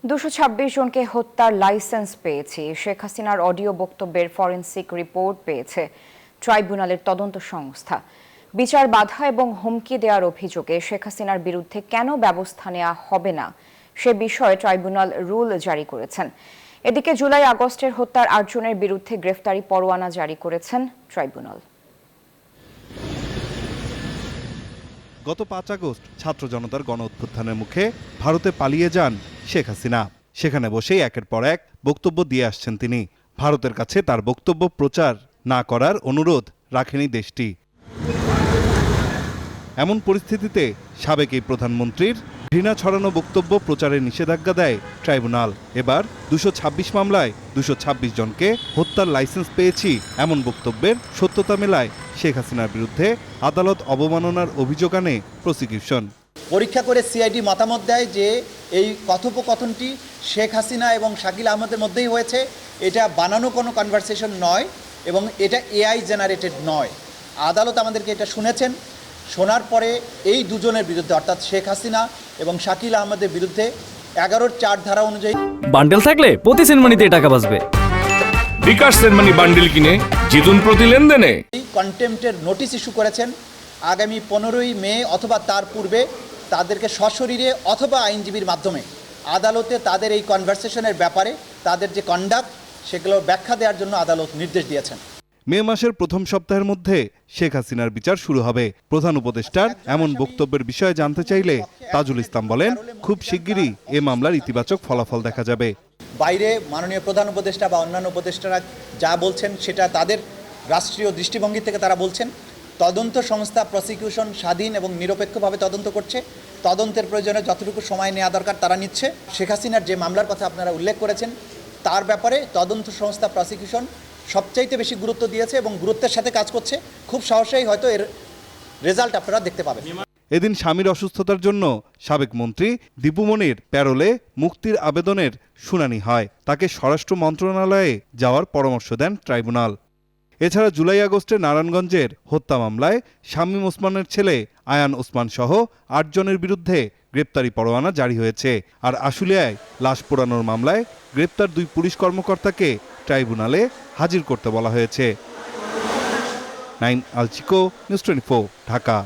226 জনকে হত্যার লাইসেন্স পেয়েছি। শেখ হাসিনার অডিও বক্তব্যের ফরেনসিক রিপোর্ট পেয়েছে ট্রাইব্যুনালের তদন্ত সংস্থা। বিচার বাধা এবং হুমকি দেওয়ার অভিযোগে শেখ হাসিনার বিরুদ্ধে কেন ব্যবস্থা নেওয়া হবে না সে বিষয়ে ট্রাইব্যুনাল রুল জারি করেছেন। এদিকে জুলাই আগস্টের হত্যার 8 জনের বিরুদ্ধে গ্রেফতারি পরোয়ানা জারি করেছেন ট্রাইব্যুনাল। গত 5 আগস্ট ছাত্র জনতার গণ অভ্যুত্থানের মুখে ভারতে পালিয়ে যান শেখ হাসিনা। সেখানে বসেই একের পর এক বক্তব্য দিয়ে আসছেন তিনি। ভারতের কাছে তার বক্তব্য প্রচার না করার অনুরোধ রাখেনি দেশটি। এমন পরিস্থিতিতে সাবেক এই প্রধানমন্ত্রীর ঘৃণা ছড়ানো বক্তব্য প্রচারের নিষেধাজ্ঞা দেয় ট্রাইব্যুনাল। এবার 226 মামলায় 226 জনকে হত্যার লাইসেন্স পেয়েছি এমন বক্তব্যের সত্যতা মেলায় শেখ হাসিনার বিরুদ্ধে আদালত অবমাননার অভিযোগ আনে প্রসিকিউশন। পরীক্ষা করে সিআইডি মতামত দেয় যে এই কথোপকথনটি শেখ হাসিনা এবং শাকিল আহমেদের মধ্যেই হয়েছে। এটা বানানো কোনো কনভারসেশন নয় এবং এটা এআই জেনারেটেড নয়। আদালত আমাদেরকে এটা শুনেছেন। শোনার পরে এই দুজনের বিরুদ্ধে অর্থাৎ শেখ হাসিনা এবং শাকিল আহমেদের বিরুদ্ধে 11-4 ধারা অনুযায়ী বান্ডেল থাকলে প্রতি সেনমানিতে টাকা বাঁচবে। বিকাশ সেনমানি বান্ডেল কিনে জিতুন প্রতি লেনদেনে। কন্টেম্পটের নোটিশ ইস্যু করেছেন। আগামী 15ই মে অথবা তার পূর্বে তাদেরকে সশরীরে অথবা আইনজীবীর মাধ্যমে আদালতে তাদের এই কনভারসেশনের ব্যাপারে তাদের যে কন্ডাক্ট সেগুলো ব্যাখ্যা দেওয়ার জন্য আদালত নির্দেশ দিয়েছেন। মে মাসের প্রথম সপ্তাহের মধ্যে শেখ হাসিনার বিচার শুরু হবে। প্রধান উপদেষ্টার এমন বক্তব্যের বিষয়ে জানতে চাইলে তাজুল ইসলাম বলেন, খুব শিগগিরই এ মামলার ইতিবাচক ফলাফল দেখা যাবে। বাইরে মাননীয় প্রধান উপদেষ্টা বা অন্যান্য উপদেষ্টারা যা বলছেন সেটা তাদের রাষ্ট্রীয় দৃষ্টিভঙ্গি থেকে তারা বলছেন। তদন্ত সংস্থা প্রসিকিউশন স্বাধীন এবং নিরপেক্ষভাবে তদন্ত করছে। তদন্তের প্রয়োজনে যতটুকু সময় নেওয়া দরকার তারা নিচ্ছে। শেখ হাসিনার যে মামলার কথা আপনারা উল্লেখ করেছেন তার ব্যাপারে তদন্ত সংস্থা প্রসিকিউশন সবচাইতে বেশি গুরুত্ব দিয়েছে এবং গুরুত্বের সাথে কাজ করছে। খুব সহসাই হয়তো এর রেজাল্ট আপনারা দেখতে পাবেন। এদিন স্বামীর অসুস্থতার জন্য সাবেক মন্ত্রী দীপু মনির প্যারোলে মুক্তির আবেদনের শুনানি হয়। তাকে স্বরাষ্ট্র মন্ত্রণালয়ে যাওয়ার পরামর্শ দেন ট্রাইব্যুনাল। এছাড়া জুলাই আগস্টে নারায়ণগঞ্জের হত্যা মামলায় শামীম ওসমানের ছেলে আয়ান ওসমান সহ 8 জনের বিরুদ্ধে গ্রেপ্তারি পরোয়ানা জারি হয়েছে। আর আশুলিয়ায় লাশ পোড়ানোর মামলায় গ্রেপ্তার 2 পুলিশ কর্মকর্তাকে ট্রাইব্যুনালে হাজির করতে বলা হয়েছে। নাইম আলচিকো, নিউজ 24, ঢাকা।